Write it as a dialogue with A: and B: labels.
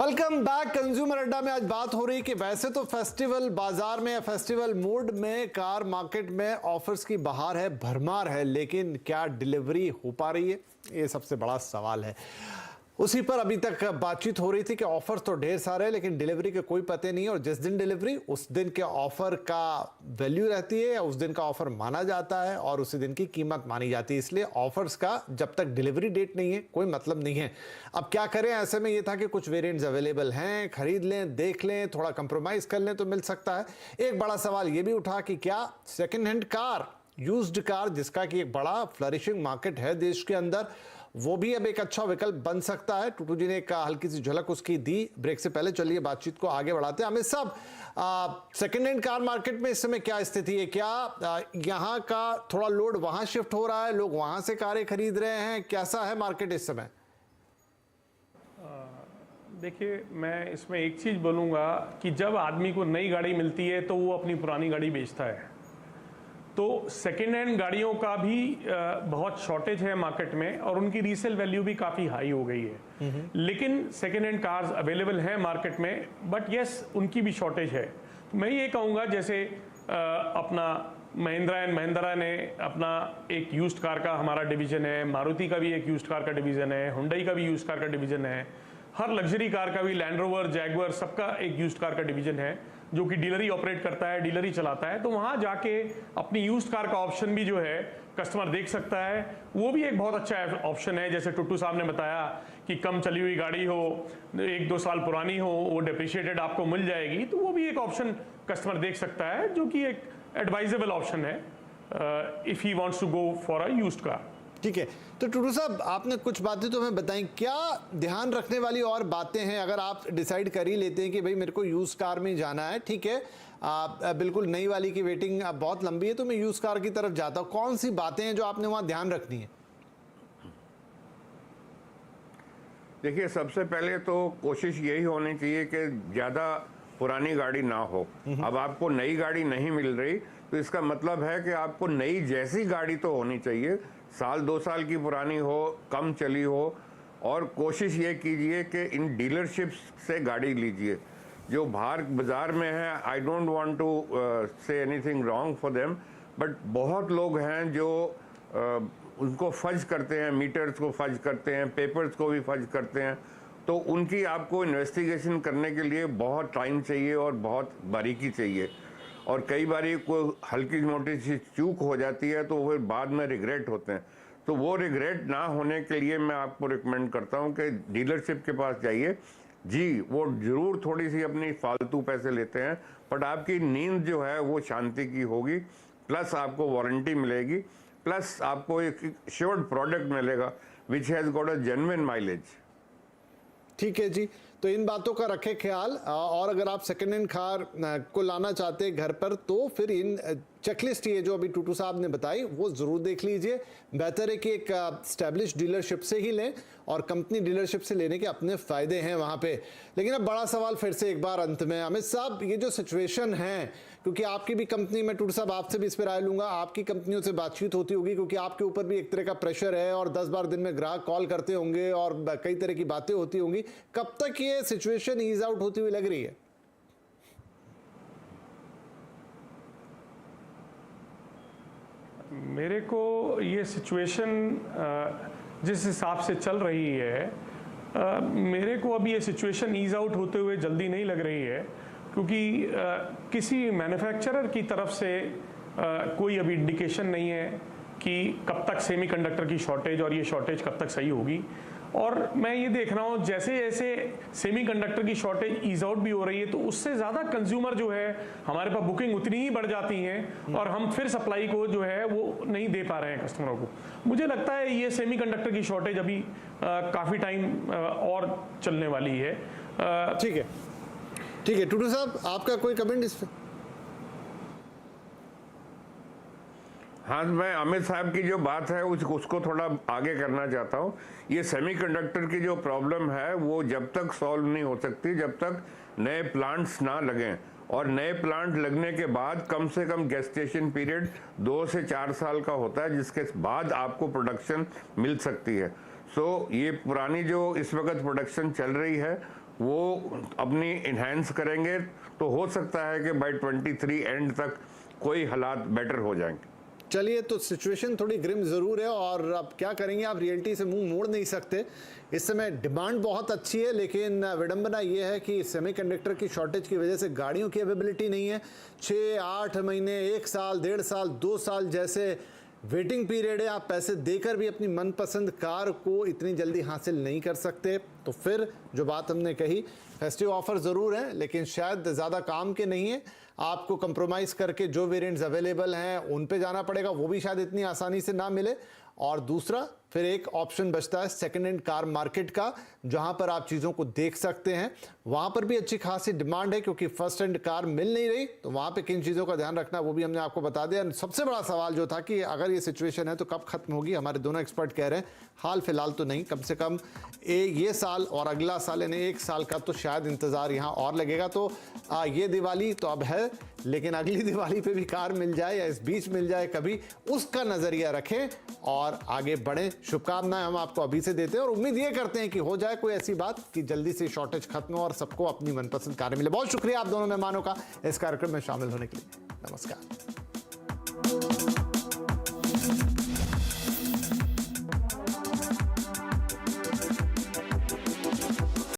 A: Welcome back. Consumer अड्डा में आज बात हो रही कि वैसे तो फेस्टिवल बाजार में या फेस्टिवल मूड में कार मार्केट में ऑफर्स की बहार है, भरमार है, लेकिन क्या डिलीवरी हो पा रही है, ये सबसे बड़ा सवाल है। उसी पर अभी तक बातचीत हो रही थी कि ऑफर्स तो ढेर सारे हैं लेकिन डिलीवरी के कोई पते नहीं है, और जिस दिन डिलीवरी उस दिन के ऑफर का वैल्यू रहती है, उस दिन का ऑफर माना जाता है और उसी दिन की कीमत मानी जाती है। इसलिए ऑफर्स का जब तक डिलीवरी डेट नहीं है कोई मतलब नहीं है। अब क्या करें, ऐसे में ये था कि कुछ वेरिएंट्स अवेलेबल हैं, खरीद लें, देख लें, थोड़ा कंप्रोमाइज कर लें तो मिल सकता है। एक बड़ा सवाल ये भी उठा कि क्या second hand car, used car, जिसका कि एक बड़ा फ्लरिशिंग मार्केट है देश के अंदर, वो भी अब एक अच्छा विकल्प बन सकता है। टूटू जी ने एक हल्की सी झलक उसकी दी ब्रेक से पहले। चलिए बातचीत को आगे बढ़ाते हैं। हमें सब सेकेंड हैंड कार मार्केट में इस समय क्या स्थिति है, क्या यहाँ का थोड़ा लोड वहां शिफ्ट हो रहा है, लोग वहां से कारें खरीद रहे हैं, कैसा है मार्केट इस समय?
B: देखिए, मैं इसमें एक चीज़ बोलूँगा कि जब आदमी को नई गाड़ी मिलती है तो वो अपनी पुरानी गाड़ी बेचता है, तो सेकेंड हैंड गाड़ियों का भी बहुत शॉर्टेज है मार्केट में और उनकी रीसेल वैल्यू भी काफ़ी हाई हो गई है। लेकिन सेकेंड हैंड कार्स अवेलेबल हैं मार्केट में, बट यस उनकी भी शॉर्टेज है। तो मैं ये कहूँगा जैसे अपना महिंद्रा एंड महिंद्रा ने अपना एक यूज्ड कार का हमारा डिवीज़न है, मारुति का भी एक यूज्ड कार का डिवीज़न है, हुंडई का भी यूज्ड कार का डिवीज़न है, हर लग्जरी कार का भी, लैंड रोवर, जैगुआर, सबका एक यूज्ड कार का डिवीज़न है जो कि डीलरी ऑपरेट करता है, डीलरी चलाता है। तो वहाँ जाके अपनी यूज्ड कार का ऑप्शन भी जो है कस्टमर देख सकता है, वो भी एक बहुत अच्छा ऑप्शन है। जैसे टुट्टू साहब ने बताया कि कम चली हुई गाड़ी हो, 1-2 साल पुरानी हो, वो डेप्रिशिएटेड आपको मिल जाएगी, तो वो भी एक ऑप्शन कस्टमर देख सकता है जो कि एक एडवाइजेबल ऑप्शन है if he wants to go for a used car.
A: ठीक है, तो टुटू साहब आपने कुछ बातें तो हमें बताई, क्या ध्यान रखने वाली और बातें हैं अगर आप डिसाइड कर ही लेते हैं कि भाई मेरे को यूज कार में जाना है, ठीक है, बिल्कुल नई वाली की वेटिंग बहुत लंबी है तो मैं यूज कार की तरफ जाता हूँ, कौन सी बातें हैं जो आपने वहां ध्यान रखनी है?
C: देखिए, सबसे पहले तो कोशिश यही होनी चाहिए कि ज़्यादा पुरानी गाड़ी ना हो। अब आपको नई गाड़ी नहीं मिल रही तो इसका मतलब है कि आपको नई जैसी गाड़ी तो होनी चाहिए, 1-2 साल की पुरानी हो, कम चली हो, और कोशिश ये कीजिए कि इन डीलरशिप्स से गाड़ी लीजिए जो बाहर बाज़ार में है। I don't want to say anything wrong for them, but बहुत लोग हैं जो उनको फज करते हैं, मीटर्स को फज करते हैं, पेपर्स को भी फज करते हैं, तो उनकी आपको इन्वेस्टिगेशन करने के लिए बहुत टाइम चाहिए और बहुत बारीकी चाहिए, और कई बार कोई हल्की मोटी सी चूक हो जाती है तो फिर बाद में रिग्रेट होते हैं। तो वो रिग्रेट ना होने के लिए मैं आपको रिकमेंड करता हूँ कि डीलरशिप के पास जाइए। जी, वो ज़रूर थोड़ी सी अपनी फालतू पैसे लेते हैं, बट आपकी नींद जो है वो शांति की होगी, प्लस आपको वारंटी मिलेगी, प्लस आपको एक श्योर्ड प्रोडक्ट मिलेगा which has got a genuine mileage.
A: ठीक है जी, तो इन बातों का रखें ख्याल, और अगर आप सेकेंड हैंड कार को लाना चाहते हैं घर पर तो फिर इन चेकलिस्ट ये जो अभी टूटू साहब ने बताई वो जरूर देख लीजिए। बेहतर है कि एक स्टैब्लिश डीलरशिप से ही लें, और कंपनी डीलरशिप से लेने के अपने फायदे हैं वहां पे। लेकिन अब बड़ा सवाल फिर से एक बार अंत में, अमित साहब, ये जो सिचुएशन है, क्योंकि आपकी भी कंपनी में, टूटू साहब आपसे भी इस पर राय लूंगा, आपकी कंपनियों से बातचीत होती होगी क्योंकि आपके ऊपर भी एक तरह का प्रेशर है और 10-12 दिन में ग्राहक कॉल करते होंगे और कई तरह की बातें होती होंगी, कब तक ये सिचुएशन ईज आउट होती हुई लग रही है?
B: मेरे को ये सिचुएशन जिस हिसाब से चल रही है, मेरे को अभी ये सिचुएशन ईज आउट होते हुए जल्दी नहीं लग रही है, क्योंकि किसी मैन्युफैक्चरर की तरफ से कोई अभी इंडिकेशन नहीं है कि कब तक सेमीकंडक्टर की शॉर्टेज और ये शॉर्टेज कब तक सही होगी। और मैं ये देख रहा हूँ जैसे जैसे सेमीकंडक्टर की शॉर्टेज ईज आउट भी हो रही है तो उससे ज़्यादा कंज्यूमर जो है हमारे पास बुकिंग उतनी ही बढ़ जाती हैं और हम फिर सप्लाई को जो है वो नहीं दे पा रहे हैं कस्टमरों को। मुझे लगता है ये सेमीकंडक्टर की शॉर्टेज अभी काफ़ी टाइम और चलने वाली है।
A: ठीक है, ठीक है, टूटू साहब आपका कोई कमेंट इस पर?
C: हाँ, मैं अमित साहब की जो बात है उसको थोड़ा आगे करना चाहता हूँ। ये सेमीकंडक्टर की जो प्रॉब्लम है वो जब तक सॉल्व नहीं हो सकती जब तक नए प्लांट्स ना लगें, और नए प्लांट लगने के बाद कम से कम गेस्टेशन पीरियड 2 से 4 साल का होता है, जिसके बाद आपको प्रोडक्शन मिल सकती है। सो ये पुरानी जो इस वक्त प्रोडक्शन चल रही है वो अपनी इन्हेंस करेंगे तो हो सकता है कि बाय 23 एंड तक कोई हालात बेटर हो जाएंगे।
A: चलिए, तो सिचुएशन थोड़ी ग्रिम ज़रूर है और अब क्या करेंगे, आप रियल्टी से मुंह मोड़ नहीं सकते। इस समय डिमांड बहुत अच्छी है, लेकिन विडंबना ये है कि सेमीकंडक्टर की शॉर्टेज की वजह से गाड़ियों की अवेलेबिलिटी नहीं है। 6-8 महीने, 1 साल, 1.5 साल, 2 साल जैसे वेटिंग पीरियड है। आप पैसे देकर भी अपनी मनपसंद कार को इतनी जल्दी हासिल नहीं कर सकते। तो फिर जो बात हमने कही, फेस्टिव ऑफर ज़रूर है लेकिन शायद ज़्यादा काम के नहीं है। आपको कंप्रोमाइज़ करके जो वेरिएंट्स अवेलेबल हैं उन पे जाना पड़ेगा, वो भी शायद इतनी आसानी से ना मिले। और दूसरा फिर एक ऑप्शन बचता है सेकेंड हैंड कार मार्केट का, जहां पर आप चीज़ों को देख सकते हैं। वहां पर भी अच्छी खासी डिमांड है क्योंकि फर्स्ट हैंड कार मिल नहीं रही, तो वहां पे किन चीज़ों का ध्यान रखना वो भी हमने आपको बता दिया। सबसे बड़ा सवाल जो था कि अगर ये सिचुएशन है तो कब खत्म होगी, हमारे दोनों एक्सपर्ट कह रहे हैं हाल फिलहाल तो नहीं, कम से कम ये साल और अगला साल यानी 1 साल का तो शायद इंतज़ार यहाँ और लगेगा। तो ये दिवाली तो अब है, लेकिन अगली दिवाली पे भी कार मिल जाए या इस बीच मिल जाए कभी, उसका नज़रिया रखें और आगे बढ़ें। शुभकामनाएं हम आपको अभी से देते हैं और उम्मीद ये करते हैं कि हो जाए कोई ऐसी बात कि जल्दी से शॉर्टेज खत्म हो और सबको अपनी मनपसंद कार मिले। बहुत शुक्रिया आप दोनों मेहमानों का इस कार्यक्रम में शामिल होने के लिए। नमस्कार।